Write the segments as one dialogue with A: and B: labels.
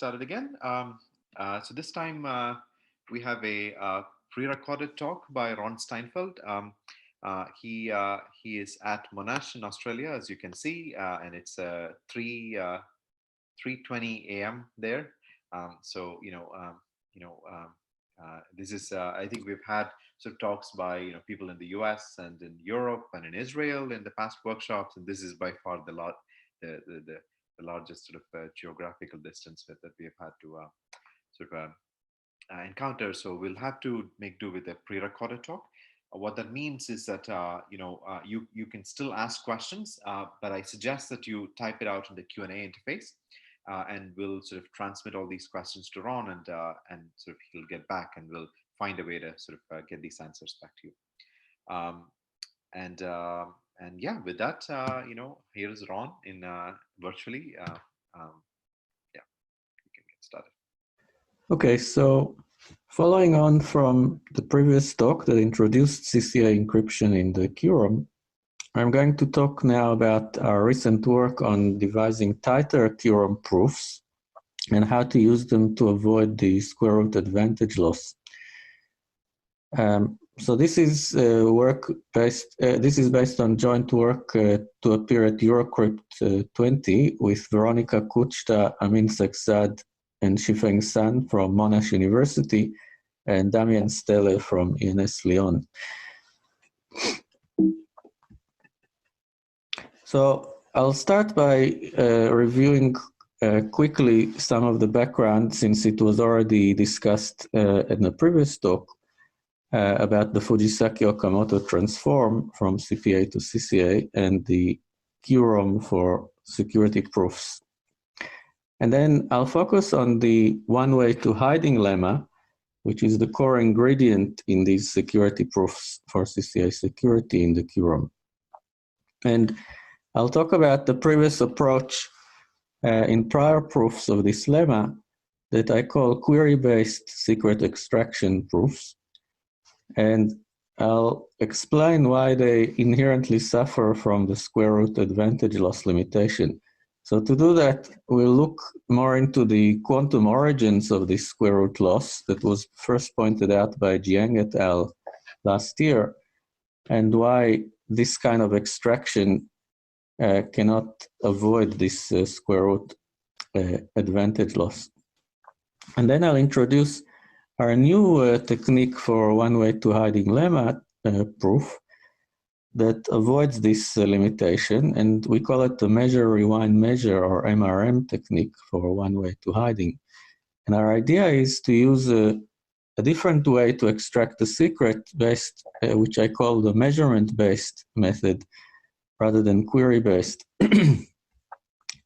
A: started again. So this time we have a pre-recorded talk by Ron Steinfeld. He is at Monash in Australia, as you can see, and it's 3:20 a.m. there. So this is I think we've had sort of talks by people in the U.S. and in Europe and in Israel in the past workshops, and this is by far the largest sort of geographical distance that we have had to sort of encounter. So we'll have to make do with a pre-recorded talk. What that means is that you can still ask questions, but I suggest that you type it out in the Q&A interface, and we'll sort of transmit all these questions to Ron, and sort of he'll get back, and we'll find a way to sort of get these answers back to you. And yeah, with that, here is Ron in virtually. Yeah, we can get started.
B: Okay, so following on from the previous talk that introduced CCA encryption in the QROM, I'm going to talk now about our recent work on devising tighter QROM proofs and how to use them to avoid the square root advantage loss. So this is based on joint work to appear at QROM 20 with Veronica Kuchta, Amin Saksad, and Shifeng San from Monash University, and Damien Stelle from ENS Lyon. So I'll start by reviewing quickly some of the background, since it was already discussed in the previous talk about the Fujisaki-Okamoto transform from CPA to CCA and the QROM for security proofs. And then I'll focus on the one-way to hiding lemma, which is the core ingredient in these security proofs for CCA security in the QROM. And I'll talk about the previous approach in prior proofs of this lemma that I call query-based secret extraction proofs. And I'll explain why they inherently suffer from the square root advantage loss limitation. So to do that, we'll look more into the quantum origins of this square root loss that was first pointed out by Jiang et al. Last year, and why this kind of extraction cannot avoid this square root advantage loss. And then I'll introduce our new technique for one-way to hiding lemma proof that avoids this limitation, and we call it the measure, rewind, measure, or MRM technique for one-way to hiding. And our idea is to use a different way to extract the secret based, which I call the measurement-based method, rather than query-based.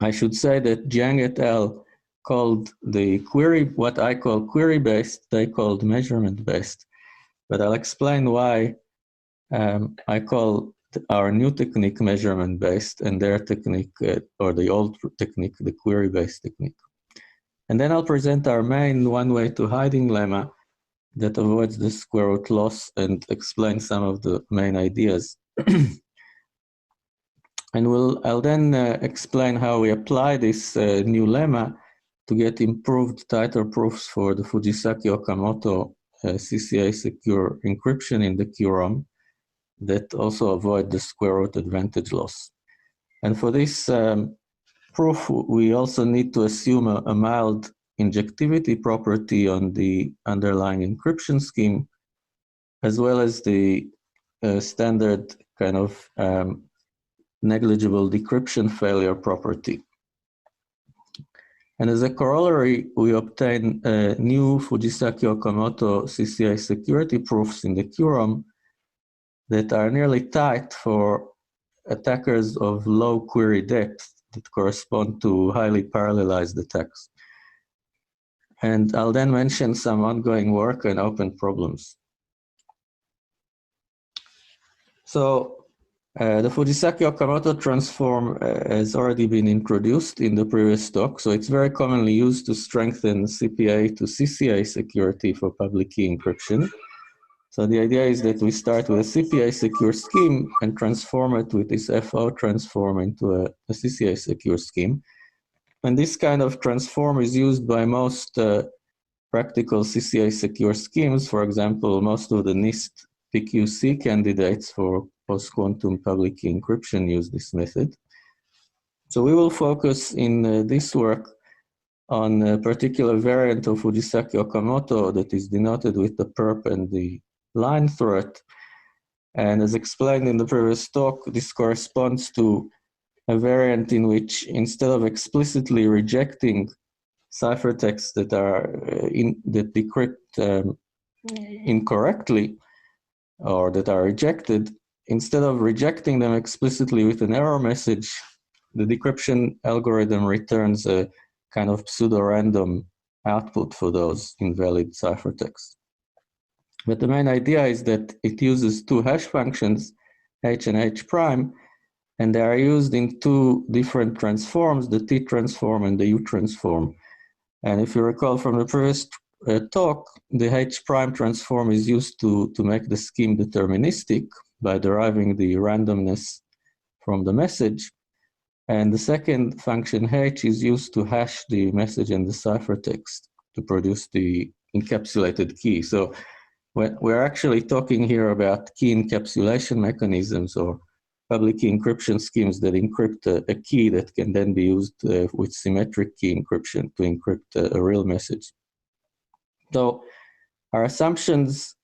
B: I should say that Jiang et al. Called the query, what I call query-based, they called measurement-based. But I'll explain why I call our new technique measurement-based and their technique, or the old technique, the query-based technique. And then I'll present our main one-way to hiding lemma that avoids the square root loss and explain some of the main ideas. And I'll then explain how we apply this new lemma to get improved, tighter proofs for the Fujisaki-Okamoto CCA secure encryption in the QROM that also avoid the square root advantage loss. And for this proof, we also need to assume a mild injectivity property on the underlying encryption scheme, as well as the standard kind of negligible decryption failure property. And as a corollary, we obtain new Fujisaki-Okamoto CCA security proofs in the QROM that are nearly tight for attackers of low query depth that correspond to highly parallelized attacks. And I'll then mention some ongoing work and open problems. So the Fujisaki-Okamoto transform has already been introduced in the previous talk, so it's very commonly used to strengthen CPA to CCA security for public key encryption. So the idea is that we start with a CPA secure scheme and transform it with this FO transform into a CCA secure scheme. And this kind of transform is used by most practical CCA secure schemes. For example, most of the NIST PQC candidates for post-quantum public key encryption use this method. So we will focus in this work on a particular variant of Fujisaki Okamoto that is denoted with the perp and the line threat. And as explained in the previous talk, this corresponds to a variant in which, instead of explicitly rejecting ciphertexts that are that decrypt incorrectly or that are rejected, instead of rejecting them explicitly with an error message, the decryption algorithm returns a kind of pseudo-random output for those invalid ciphertexts. But the main idea is that it uses two hash functions, h and h prime, and they are used in two different transforms, the T transform and the U transform. And if you recall from the previous talk, the H prime transform is used to make the scheme deterministic by deriving the randomness from the message. And the second function H is used to hash the message and the ciphertext to produce the encapsulated key. So we're actually talking here about key encapsulation mechanisms or public key encryption schemes that encrypt a key that can then be used with symmetric key encryption to encrypt a real message. So our assumptions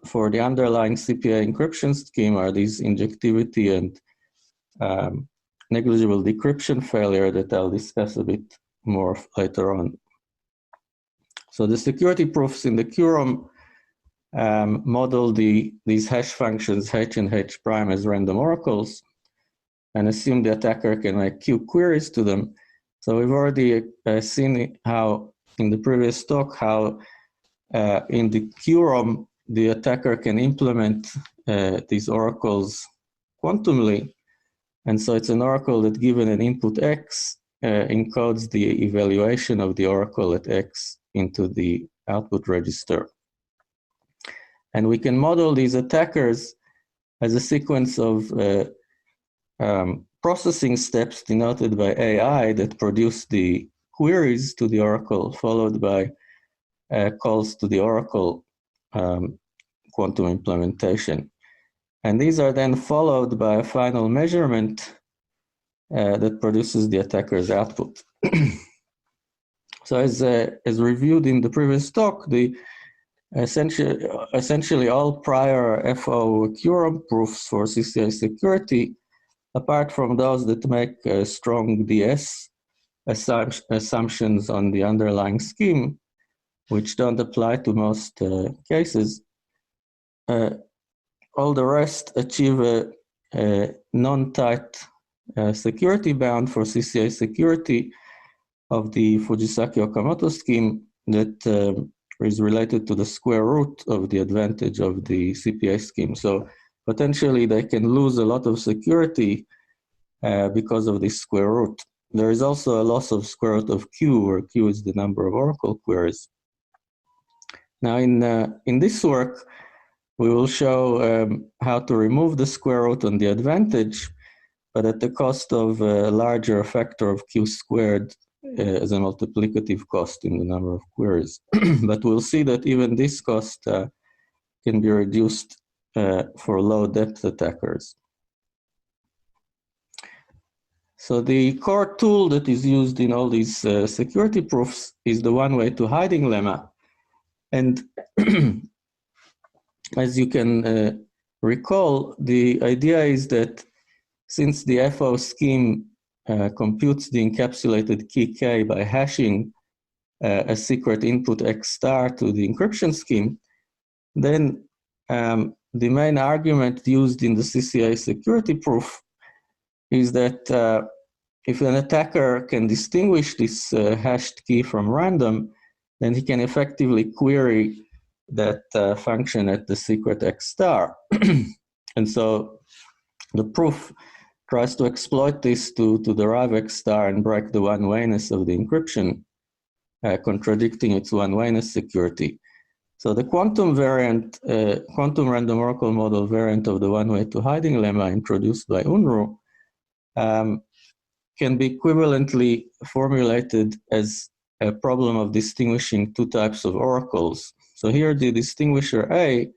B: for the underlying CPA encryption scheme are these injectivity and negligible decryption failure that I'll discuss a bit more later on. So the security proofs in the QROM model these hash functions h and h prime as random oracles and assume the attacker can make Q queries to them. So we've already seen how in the previous talk how in the QROM the attacker can implement these oracles quantumly. And so it's an oracle that, given an input X, encodes the evaluation of the oracle at X into the output register. And we can model these attackers as a sequence of processing steps denoted by AI that produce the queries to the oracle, followed by calls to the oracle quantum implementation. And these are then followed by a final measurement that produces the attacker's output. So as reviewed in the previous talk, essentially all prior FO QROM proofs for CCA security, apart from those that make strong DS assumptions on the underlying scheme, which don't apply to most cases, all the rest achieve a non-tight security bound for CCA security of the Fujisaki Okamoto scheme that is related to the square root of the advantage of the CPA scheme. So potentially they can lose a lot of security because of this square root. There is also a loss of square root of Q, where Q is the number of oracle queries. Now in this work, we will show how to remove the square root on the advantage, but at the cost of a larger factor of Q squared as a multiplicative cost in the number of queries. But we'll see that even this cost can be reduced for low depth attackers. So the core tool that is used in all these security proofs is the one-way to hiding lemma. And as you can recall, the idea is that since the FO scheme computes the encapsulated key K by hashing a secret input X star to the encryption scheme, then the main argument used in the CCA security proof is that if an attacker can distinguish this hashed key from random, then he can effectively query that function at the secret X star. And so the proof tries to exploit this to derive X star and break the one-wayness of the encryption, contradicting its one-wayness security. So the quantum variant, quantum random oracle model variant of the one-way to hiding lemma introduced by Unruh can be equivalently formulated as a problem of distinguishing two types of oracles. So here the distinguisher A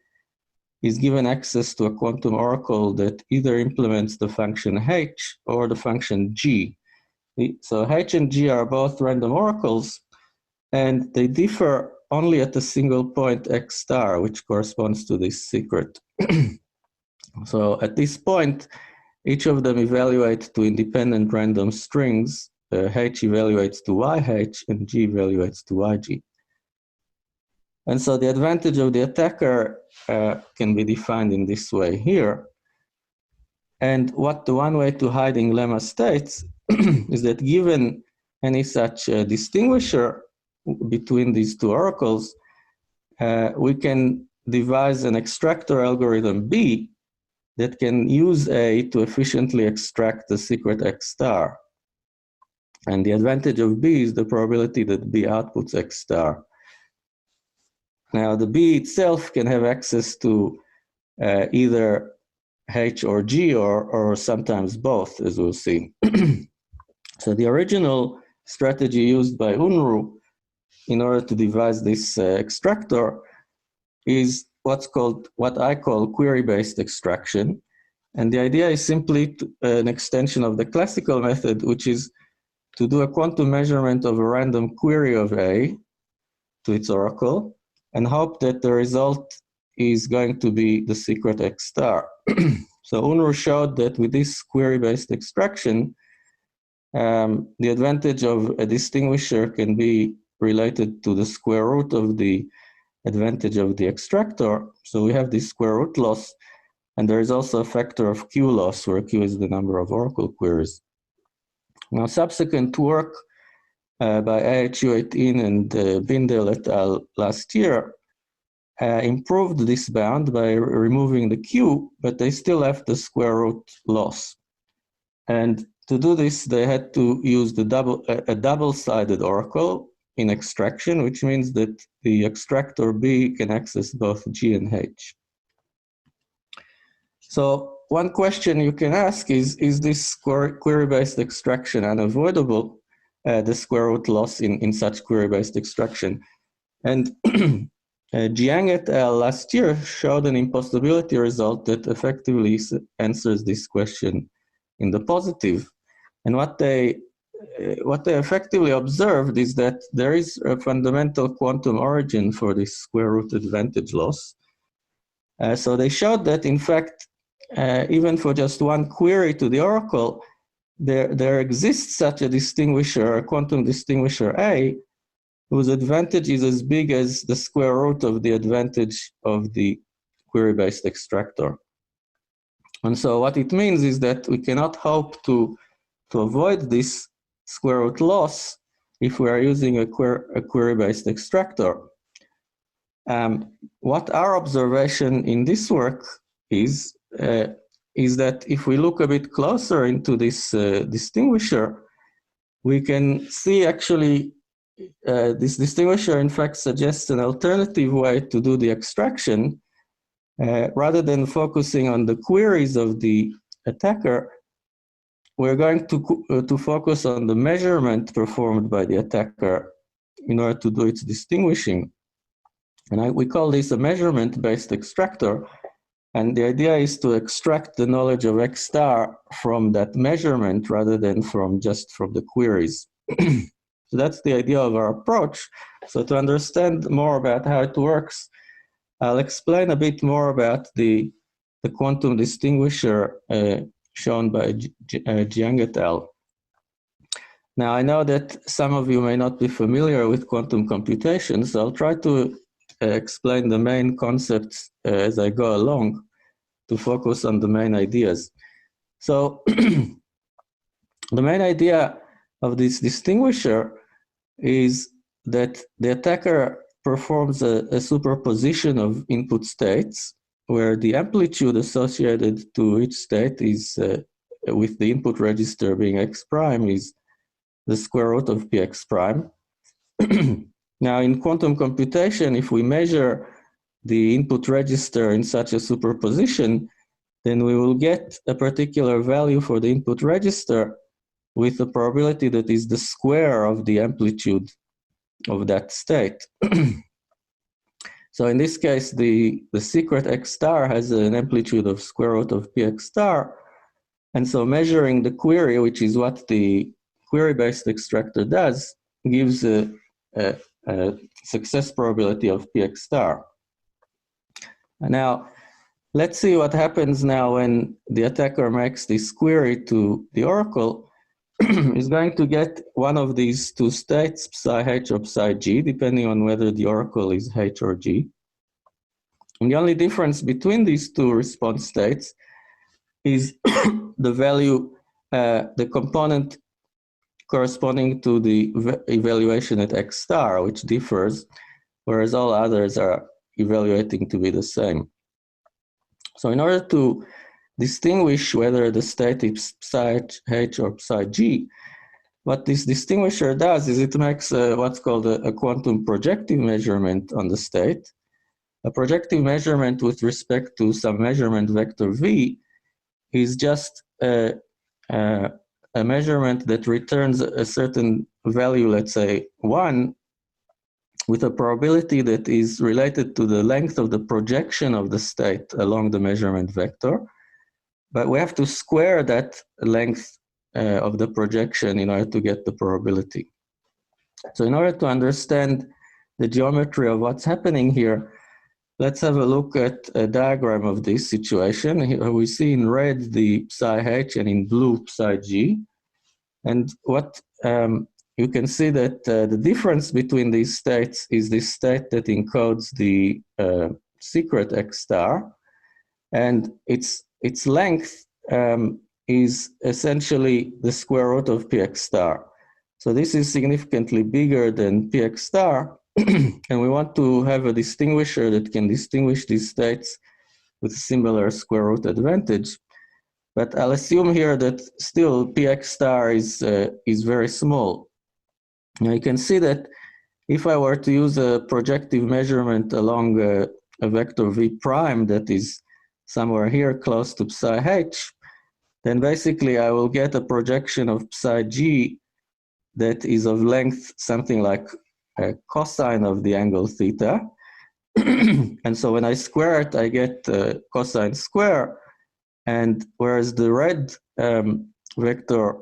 B: is given access to a quantum oracle that either implements the function H or the function G. So H and G are both random oracles, and they differ only at a single point X star, which corresponds to this secret. So at this point, each of them evaluates to independent random strings. H evaluates to YH and G evaluates to YG. And so the advantage of the attacker can be defined in this way here. And what the one way to hiding lemma states is that given any such distinguisher between these two oracles, we can devise an extractor algorithm B that can use A to efficiently extract the secret X star. And the advantage of B is the probability that B outputs X star. Now, the B itself can have access to either H or G or sometimes both, as we'll see. So the original strategy used by Unruh in order to devise this extractor is what I call query-based extraction. And the idea is simply an extension of the classical method, which is to do a quantum measurement of a random query of A to its oracle, and hope that the result is going to be the secret X star. So Unruh showed that with this query-based extraction, the advantage of a distinguisher can be related to the square root of the advantage of the extractor. So we have this square root loss, and there is also a factor of Q loss, where Q is the number of oracle queries. Now, subsequent work by AHU18 and Bindel et al. Last year improved this bound by removing the Q, but they still left the square root loss. And to do this, they had to use a double-sided oracle in extraction, which means that the extractor B can access both G and H. So one question you can ask is this query-based extraction unavoidable, the square root loss in such query-based extraction? And Jiang et al. Last year showed an impossibility result that effectively answers this question in the positive. And what they effectively observed is that there is a fundamental quantum origin for this square root advantage loss. So they showed that, in fact, even for just one query to the oracle, there exists such a distinguisher, a quantum distinguisher A, whose advantage is as big as the square root of the advantage of the query-based extractor. And so what it means is that we cannot hope to avoid this square root loss if we are using a query-based extractor. What our observation in this work is that if we look a bit closer into this distinguisher, we can see actually this distinguisher in fact suggests an alternative way to do the extraction. Rather than focusing on the queries of the attacker, we're going to focus on the measurement performed by the attacker in order to do its distinguishing. And we call this a measurement-based extractor. And the idea is to extract the knowledge of X star from that measurement rather than just from the queries. So that's the idea of our approach. So to understand more about how it works, I'll explain a bit more about the quantum distinguisher shown by Jiang et al. Now, I know that some of you may not be familiar with quantum computation, so I'll try to explain the main concepts as I go along to focus on the main ideas. So the main idea of this distinguisher is that the attacker performs a superposition of input states where the amplitude associated to each state is with the input register being X prime is the square root of Px prime. Now in quantum computation, if we measure the input register in such a superposition, then we will get a particular value for the input register with a probability that is the square of the amplitude of that state. So in this case, the secret X star has an amplitude of square root of Px star. And so measuring the query, which is what the query-based extractor does, gives a success probability of Px star. And now, let's see what happens now when the attacker makes this query to the oracle. Is going to get one of these two states, psi h or psi g, depending on whether the oracle is h or g. And the only difference between these two response states is the value, the component corresponding to the evaluation at x star, which differs, whereas all others are evaluating to be the same. So in order to distinguish whether the state is psi h or psi g, what this distinguisher does is it makes what's called a quantum projective measurement on the state. A projective measurement with respect to some measurement vector v is just a measurement that returns a certain value, let's say 1, with a probability that is related to the length of the projection of the state along the measurement vector. But we have to square that length of the projection in order to get the probability. So in order to understand the geometry of what's happening here, let's have a look at a diagram of this situation. Here we see in red the psi h and in blue psi g. And what you can see that the difference between these states is this state that encodes the secret X star, and its length is essentially the square root of Px star. So this is significantly bigger than Px star, and we want to have a distinguisher that can distinguish these states with similar square root advantage. But I'll assume here that still Px star is very small. Now you can see that if I were to use a projective measurement along a vector v prime that is somewhere here close to psi h, then basically I will get a projection of psi g that is of length something like a cosine of the angle theta. And so when I square it, I get cosine square. And whereas the red vector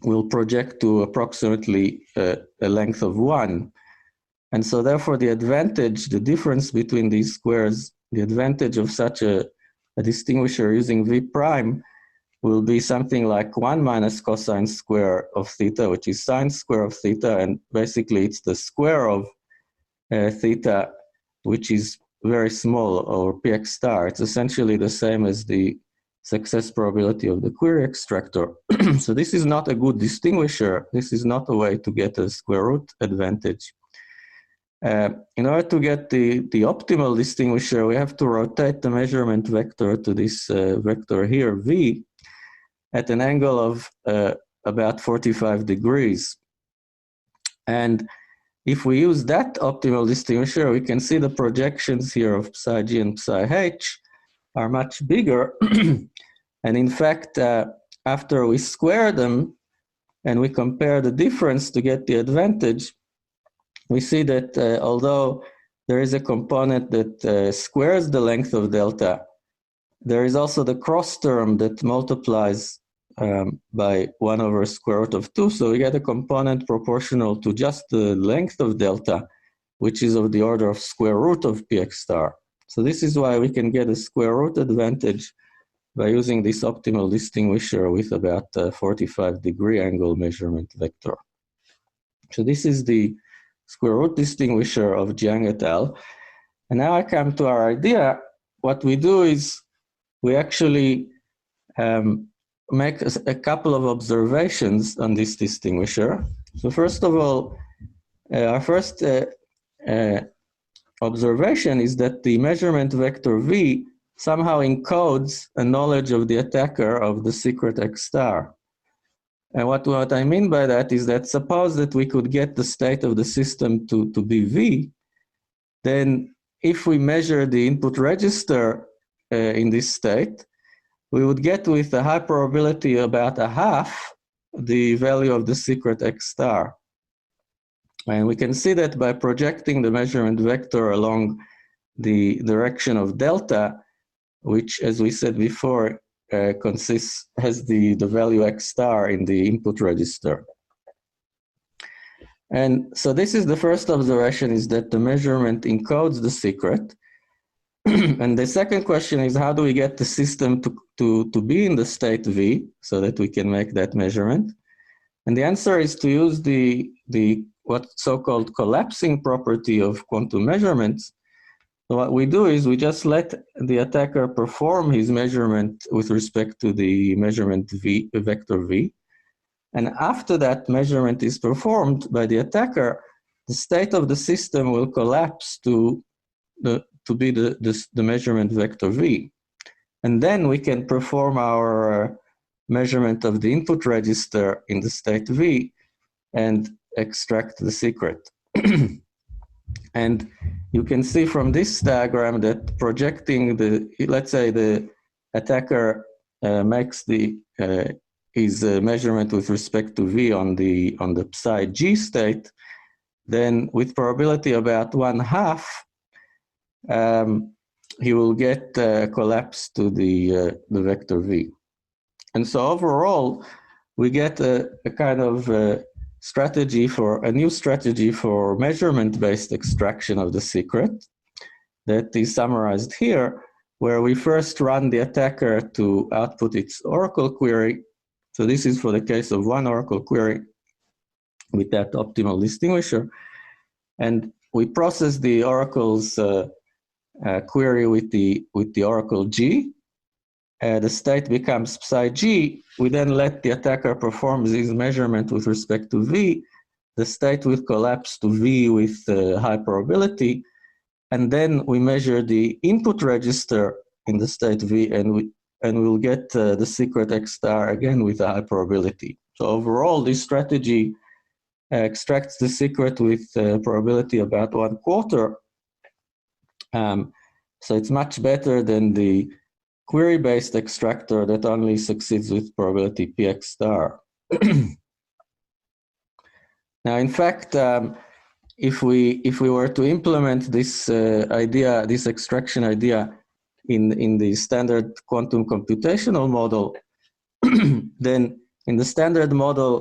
B: will project to approximately a length of 1. And so therefore the advantage, the difference between these squares, the advantage of such a distinguisher using v prime will be something like 1 minus cosine square of theta, which is sine square of theta. And basically it's the square of theta, which is very small, or Px star. It's essentially the same as the success probability of the query extractor. So this is not a good distinguisher. This is not a way to get a square root advantage. In order to get the optimal distinguisher, we have to rotate the measurement vector to this vector here, v, at an angle of about 45 degrees. And if we use that optimal distinguisher, we can see the projections here of psi g and psi h are much bigger. And in fact, after we square them and we compare the difference to get the advantage, we see that although there is a component that squares the length of delta, there is also the cross term that multiplies by 1 over square root of 2. So we get a component proportional to just the length of delta, which is of the order of square root of Px star. So this is why we can get a square root advantage by using this optimal distinguisher with about a 45-degree angle measurement vector. So this is the square root distinguisher of Jiang et al. And now I come to our idea. What we do is we actually make a couple of observations on this distinguisher. So first of all, our first observation is that the measurement vector v somehow encodes a knowledge of the attacker of the secret X star. And what I mean by that is that suppose that we could get the state of the system to be v, then if we measure the input register in this state, we would get with a high probability about a half the value of the secret X star. And we can see that by projecting the measurement vector along the direction of delta, which, as we said before, has the value X star in the input register. And so this is the first observation, is that the measurement encodes the secret. And the second question is, how do we get the system to be in the state V so that we can make that measurement? And the answer is to use the what so-called collapsing property of quantum measurements. So what we do is we just let the attacker perform his measurement with respect to the measurement V, vector V. And after that measurement is performed by the attacker, the state of the system will collapse to be the measurement vector V. And then we can perform our measurement of the input register in the state V and extract the secret. And you can see from this diagram that projecting let's say the attacker makes his measurement with respect to V on the psi G state, then with probability about 1/2, he will get collapse to the vector V. And so overall, we get a kind of a new strategy for measurement-based extraction of the secret that is summarized here, where we first run the attacker to output its oracle query. So this is for the case of one oracle query with that optimal distinguisher. And we process the oracle's query with the oracle G. The state becomes psi G. We then let the attacker perform his measurement with respect to V. The state will collapse to V with high probability. And then we measure the input register in the state V, and we'll get the secret X star again with a high probability. So overall, this strategy extracts the secret with probability about 1/4. So it's much better than the query-based extractor that only succeeds with probability Px star. Now, in fact, if we were to implement this idea, this extraction idea, in the standard quantum computational model, then in the standard model,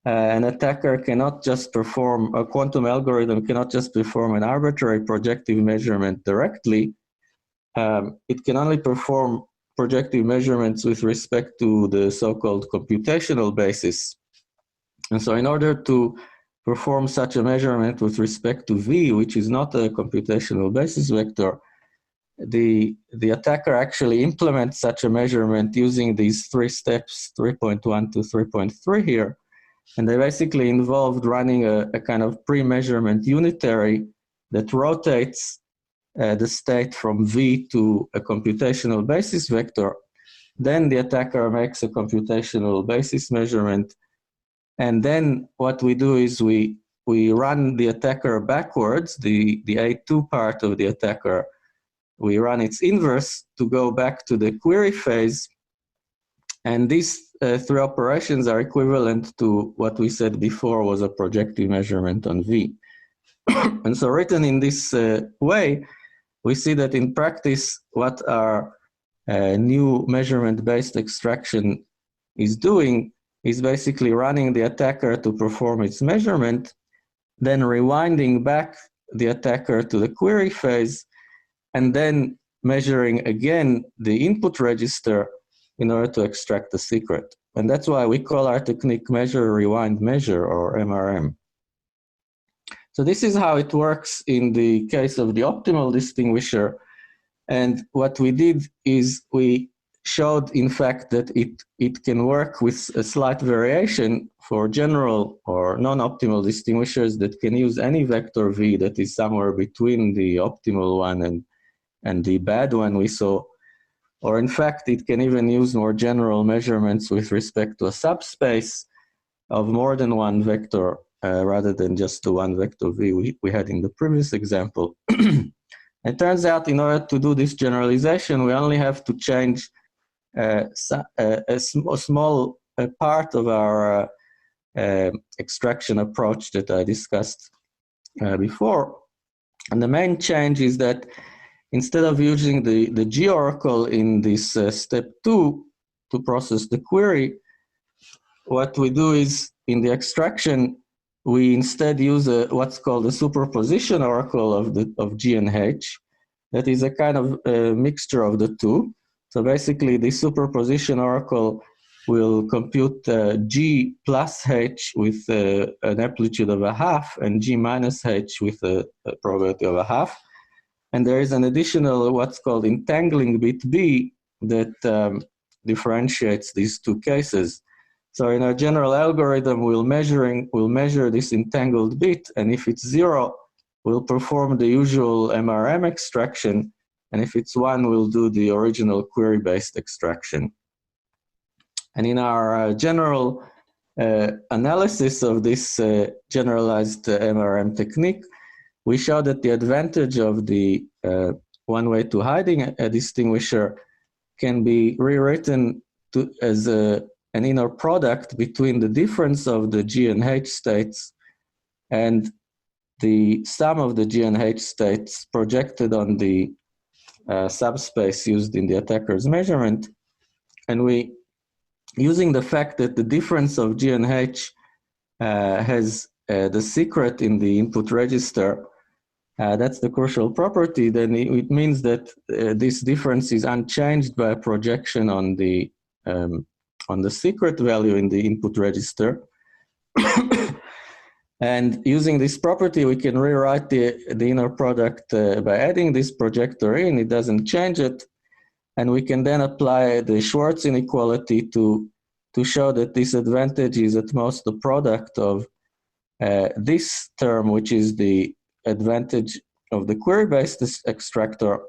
B: an attacker cannot just perform, a quantum algorithm cannot just perform an arbitrary projective measurement directly. It can only perform projective measurements with respect to the so-called computational basis. And so in order to perform such a measurement with respect to V, which is not a computational basis vector, the attacker actually implements such a measurement using these 3 steps, 3.1 to 3.3 here. And they basically involved running a kind of pre-measurement unitary that rotates the state from V to a computational basis vector. Then the attacker makes a computational basis measurement. And then what we do is we run the attacker backwards, the A2 part of the attacker. We run its inverse to go back to the query phase. And these 3 operations are equivalent to what we said before was a projective measurement on V. And so written in this way, we see that in practice, what our new measurement-based extraction is doing is basically running the attacker to perform its measurement, then rewinding back the attacker to the query phase, and then measuring again the input register in order to extract the secret. And that's why we call our technique measure, rewind, measure, or MRM. So this is how it works in the case of the optimal distinguisher. And what we did is we showed, in fact, that it can work with a slight variation for general or non-optimal distinguishers that can use any vector V that is somewhere between the optimal one and the bad one we saw. Or in fact, it can even use more general measurements with respect to a subspace of more than one vector rather than just the one vector V we had in the previous example. It turns out in order to do this generalization, we only have to change a small a part of our extraction approach that I discussed before. And the main change is that instead of using the G oracle in this step 2 to process the query, what we do is in the extraction, we instead use what's called a superposition oracle of G and H. That is a kind of mixture of the two. So basically, the superposition oracle will compute G plus H with an amplitude of 1/2 and G minus H with a probability of 1/2. And there is an additional what's called entangling bit B that differentiates these two cases. So in our general algorithm, we'll measure this entangled bit, and if it's 0, we'll perform the usual MRM extraction, and if it's 1, we'll do the original query-based extraction. And in our general analysis of this generalized MRM technique, we show that the advantage of the one-way to hiding a distinguisher can be rewritten as an inner product between the difference of the G and H states and the sum of the G and H states projected on the subspace used in the attacker's measurement. And we, using the fact that the difference of G and H has the secret in the input register, that's the crucial property, then it means that this difference is unchanged by a projection on the secret value in the input register. And using this property, we can rewrite the inner product by adding this projector in. It doesn't change it. And we can then apply the Schwarz inequality to show that this advantage is at most the product of this term, which is the advantage of the query-based extractor,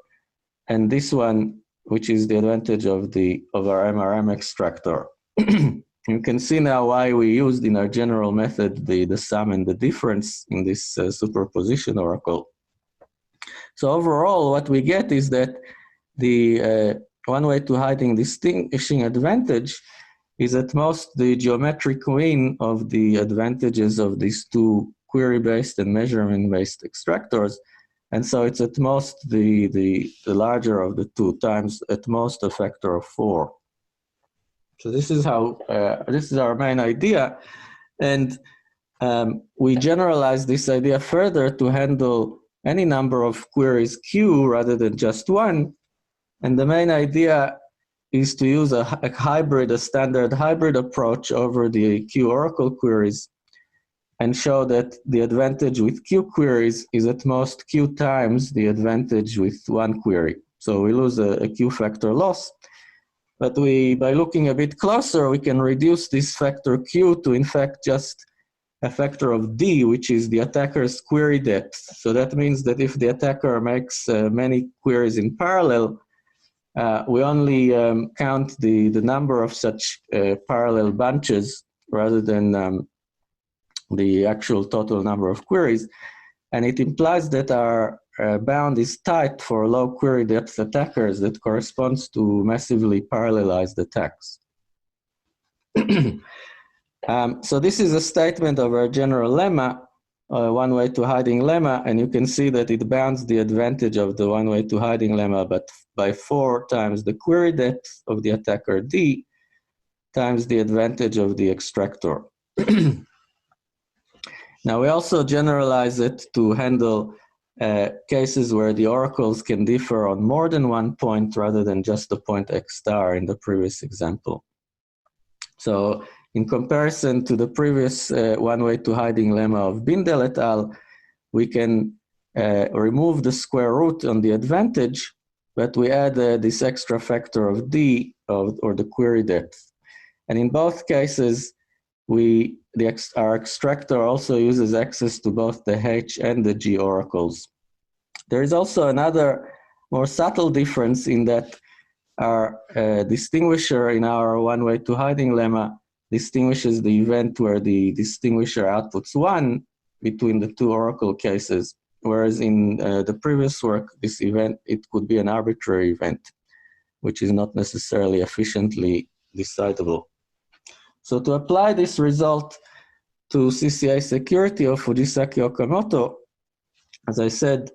B: and this one, which is the advantage of our MRM extractor. You can see now why we used in our general method the sum and the difference in this superposition oracle. So overall, what we get is that the one-way to hiding distinguishing advantage is at most the geometric mean of the advantages of these two query-based and measurement-based extractors. And so it's at most the larger of the two, times at most a factor of 4. So this is how, this is our main idea. And we generalize this idea further to handle any number of queries Q rather than just one. And the main idea is to use a standard hybrid approach over the Q oracle queries and show that the advantage with Q queries is at most Q times the advantage with one query. So we lose a Q factor loss. But by looking a bit closer, we can reduce this factor Q to, in fact, just a factor of D, which is the attacker's query depth. So that means that if the attacker makes many queries in parallel, we only count the number of such parallel bunches rather than the actual total number of queries. And it implies that our bound is tight for low query depth attackers that corresponds to massively parallelized attacks. So this is a statement of our general lemma, one-way to hiding lemma, and you can see that it bounds the advantage of the one-way to hiding lemma, but by 4 times the query depth of the attacker D times the advantage of the extractor. Now we also generalize it to handle cases where the oracles can differ on more than one point rather than just the point X star in the previous example. So in comparison to the previous one-way to hiding lemma of Bindel et al., we can remove the square root on the advantage, but we add this extra factor of D or the query depth. And in both cases, our extractor also uses access to both the H and the G oracles. There is also another more subtle difference in that our distinguisher in our one-way to hiding lemma distinguishes the event where the distinguisher outputs 1 between the two oracle cases, whereas in the previous work, this event, it could be an arbitrary event, which is not necessarily efficiently decidable. So to apply this result to CCA security of Fujisaki Okamoto, as I said,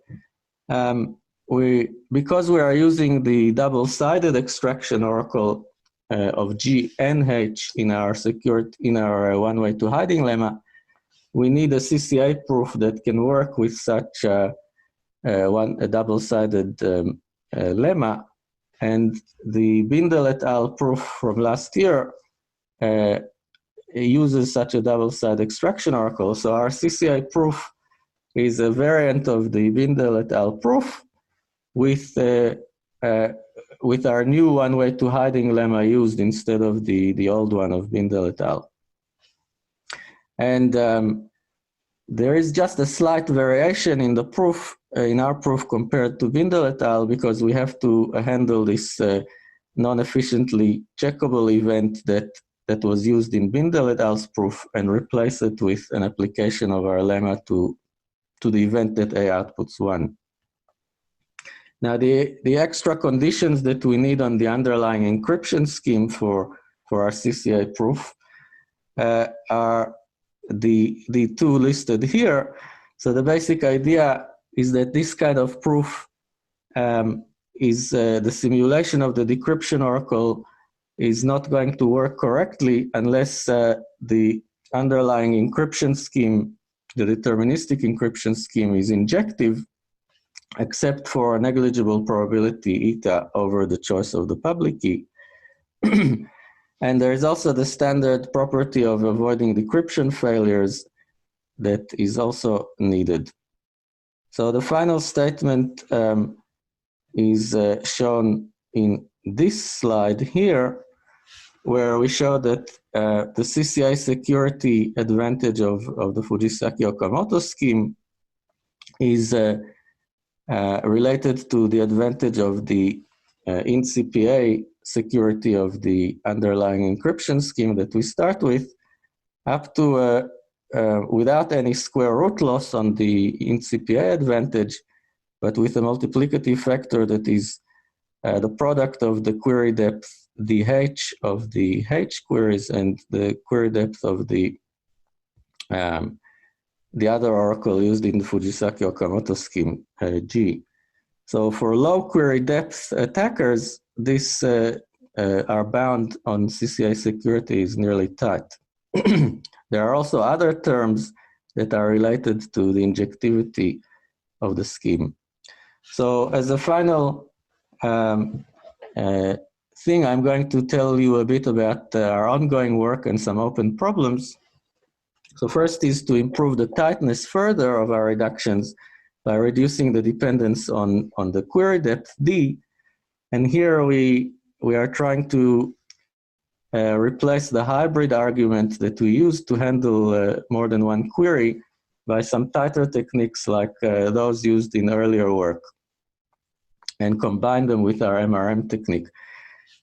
B: because we are using the double-sided extraction oracle of G and H in our one-way to hiding lemma, we need a CCA proof that can work with such a double-sided lemma. And the Bindel et al. Proof from last year uses such a double-sided extraction oracle. So our CCA proof is a variant of the Bindel et al. Proof with our new one-way to hiding lemma used instead of the old one of Bindel et al. And there is just a slight variation in the proof, in our proof compared to Bindel et al. Because we have to handle this non-efficiently checkable event that was used in Bindel et al.'s proof and replace it with an application of our lemma to the event that A outputs 1. Now, the extra conditions that we need on the underlying encryption scheme for our CCA proof are the two listed here. So the basic idea is that this kind of proof is the simulation of the decryption oracle is not going to work correctly unless the underlying encryption scheme, the deterministic encryption scheme, is injective, except for a negligible probability eta over the choice of the public key. And there is also the standard property of avoiding decryption failures that is also needed. So the final statement is shown in this slide here, where we show that the CCA security advantage of the Fujisaki Okamoto scheme is related to the advantage of the in-CPA security of the underlying encryption scheme that we start with, up to without any square root loss on the in-CPA advantage, but with a multiplicative factor that is the product of the query depth dh of the H queries and the query depth of the other oracle used in the Fujisaki Okamoto scheme, G. So for low query depth attackers, this are bound on CCA security is nearly tight. There are also other terms that are related to the injectivity of the scheme. So as a final thing, I'm going to tell you a bit about our ongoing work and some open problems. So first is to improve the tightness further of our reductions by reducing the dependence on the query depth D. And here we are trying to replace the hybrid argument that we use to handle more than one query by some tighter techniques like those used in earlier work, and combine them with our MRM technique.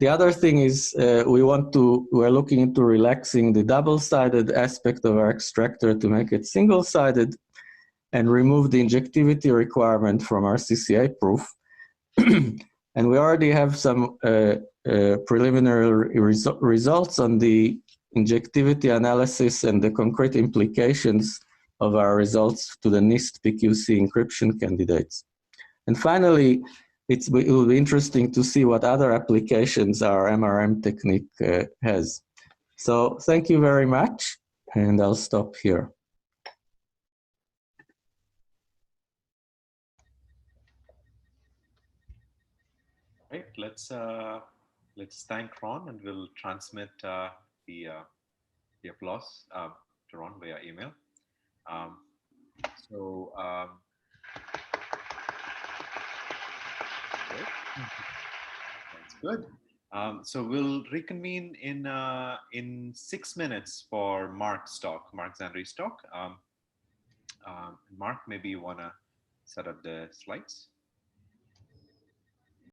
B: The other thing is we're looking into relaxing the double-sided aspect of our extractor to make it single-sided and remove the injectivity requirement from our CCA proof. And we already have some preliminary results on the injectivity analysis and the concrete implications of our results to the NIST PQC encryption candidates. And finally, it will be interesting to see what other applications our MRM technique has. So thank you very much, and I'll stop here.
A: Right, let's thank Ron, and we'll transmit the applause to Ron via email. Great. That's good. So we'll reconvene in 6 minutes for Mark Zandri's talk. Mark, maybe you want to set up the slides.